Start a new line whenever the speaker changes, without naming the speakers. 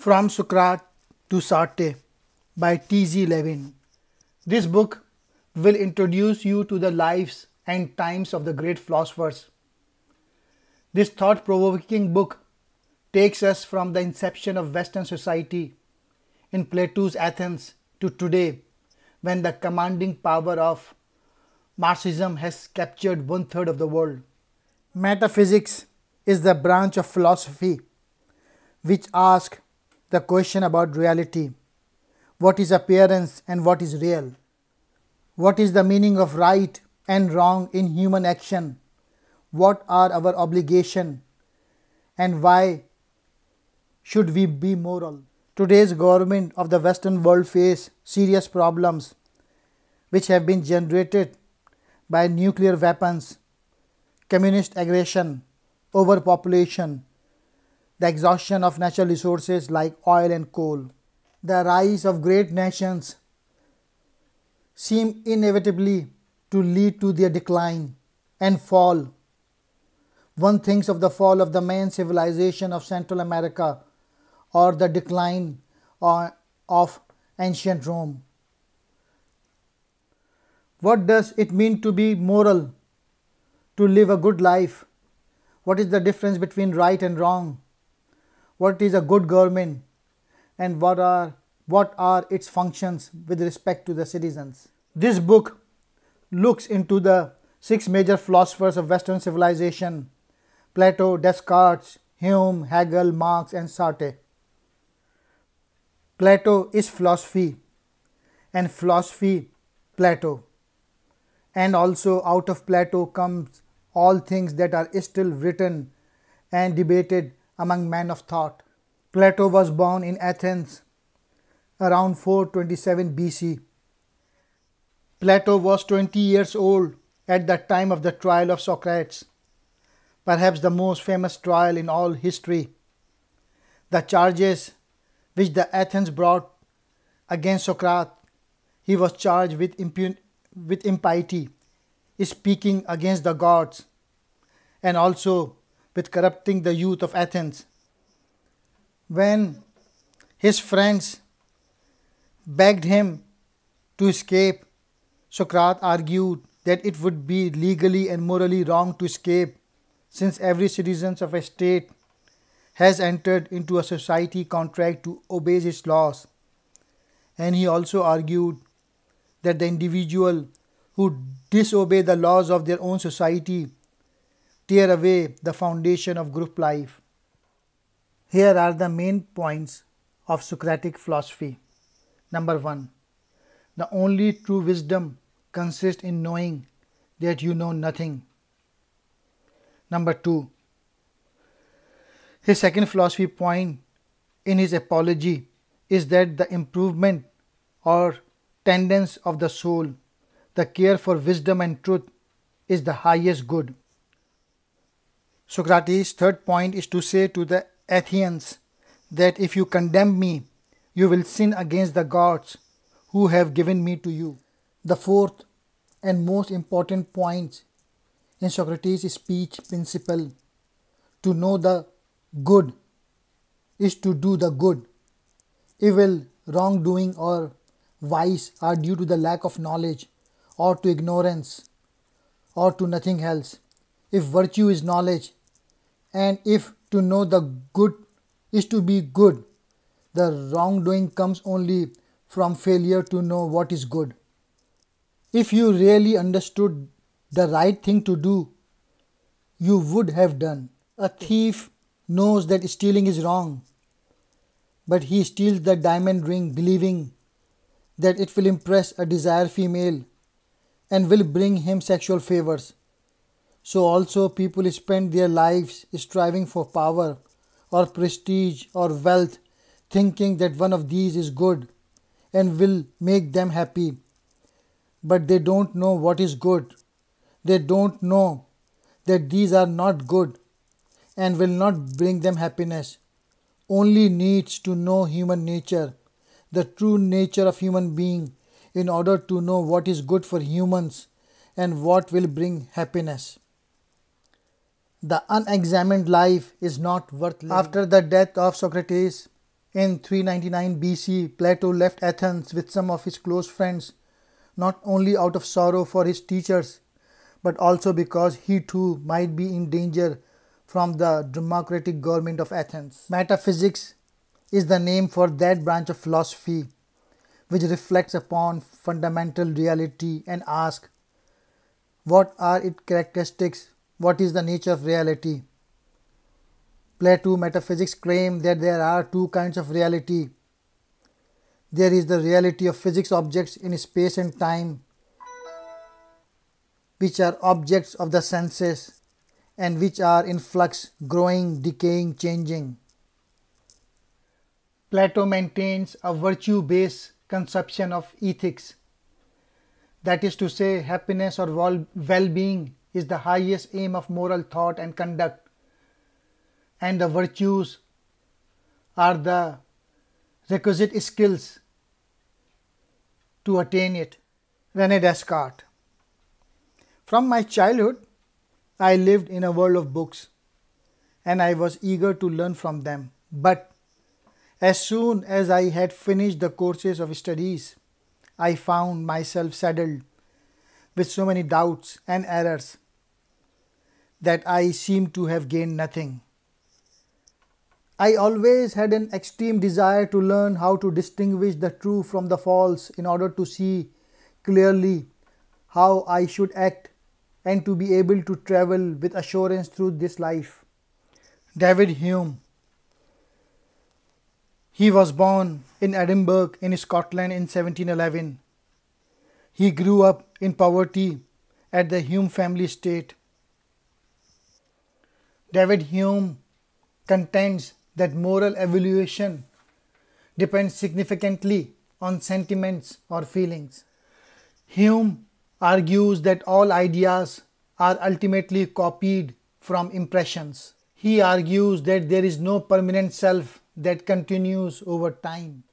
From Socrates to Sartre by T.Z. Lavine. This book will introduce you to the lives and times of the great philosophers. This thought-provoking book takes us from the inception of Western society in Plato's Athens to today, when the commanding power of Marxism has captured one-third of the world. Metaphysics is the branch of philosophy which asks the question about reality. What is appearance and what is real? What is the meaning of right and wrong in human action? What are our obligations and why should we be moral? Today's government of the Western world face serious problems which have been generated by nuclear weapons, communist aggression, overpopulation, the exhaustion of natural resources like oil and coal. The rise of great nations seem inevitably to lead to their decline and fall. One thinks of the fall of the main civilization of Central America or the decline of ancient Rome. What does it mean to be moral, to live a good life? What is the difference between right and wrong? What is a good government and what are its functions with respect to the citizens? This book looks into the 6 major philosophers of Western civilization: Plato, Descartes, Hume, Hegel, Marx and Sartre. Plato is philosophy and philosophy Plato, and also out of Plato comes all things that are still written and debated among men of thought. Plato was born in Athens around 427 BC. Plato was 20 years old at the time of the trial of Socrates, perhaps the most famous trial in all history. The charges which the Athens brought against Socrates: he was charged with impiety, speaking against the gods, and also with corrupting the youth of Athens. When his friends begged him to escape, Socrates argued that it would be legally and morally wrong to escape, since every citizen of a state has entered into a society contract to obey its laws. And he also argued that the individual who disobey the laws of their own society tear away the foundation of group life. Here are the main points of Socratic philosophy. Number 1. The only true wisdom consists in knowing that you know nothing. Number 2. His second philosophy point in his apology is that the improvement or tendance of the soul, the care for wisdom and truth, is the highest good. Socrates' third point is to say to the Athenians that if you condemn me, you will sin against the gods who have given me to you. The fourth and most important point in Socrates' speech principle, to know the good, is to do the good. Evil, wrongdoing or vice are due to the lack of knowledge or to ignorance or to nothing else. If virtue is knowledge, and if to know the good is to be good, the wrongdoing comes only from failure to know what is good. If you really understood the right thing to do, you would have done. A thief knows that stealing is wrong, but he steals the diamond ring believing that it will impress a desired female and will bring him sexual favors. So also people spend their lives striving for power or prestige or wealth, thinking that one of these is good and will make them happy. But they don't know what is good. They don't know that these are not good and will not bring them happiness. Only needs to know human nature, the true nature of human being, in order to know what is good for humans and what will bring happiness. The unexamined life is not worth living. After the death of Socrates, In 399 BC, Plato left Athens with some of his close friends, not only out of sorrow for his teachers, but also because he too might be in danger from the democratic government of Athens. Metaphysics is the name for that branch of philosophy which reflects upon fundamental reality and asks, what are its characteristics? What is the nature of reality? Plato metaphysics claims that there are two kinds of reality. There is the reality of physics objects in space and time, which are objects of the senses and which are in flux, growing, decaying, changing. Plato maintains a virtue-based conception of ethics. That is to say, happiness or well-being is the highest aim of moral thought and conduct, and the virtues are the requisite skills to attain it. René Descartes. From my childhood, I lived in a world of books, and I was eager to learn from them. But as soon as I had finished the courses of studies, I found myself saddled with so many doubts and errors that I seemed to have gained nothing. I always had an extreme desire to learn how to distinguish the true from the false in order to see clearly how I should act and to be able to travel with assurance through this life. David Hume. He was born in Edinburgh in Scotland in 1711. He grew up in poverty at the Hume family estate. David Hume contends that moral evaluation depends significantly on sentiments or feelings. Hume argues that all ideas are ultimately copied from impressions. He argues that there is no permanent self that continues over time.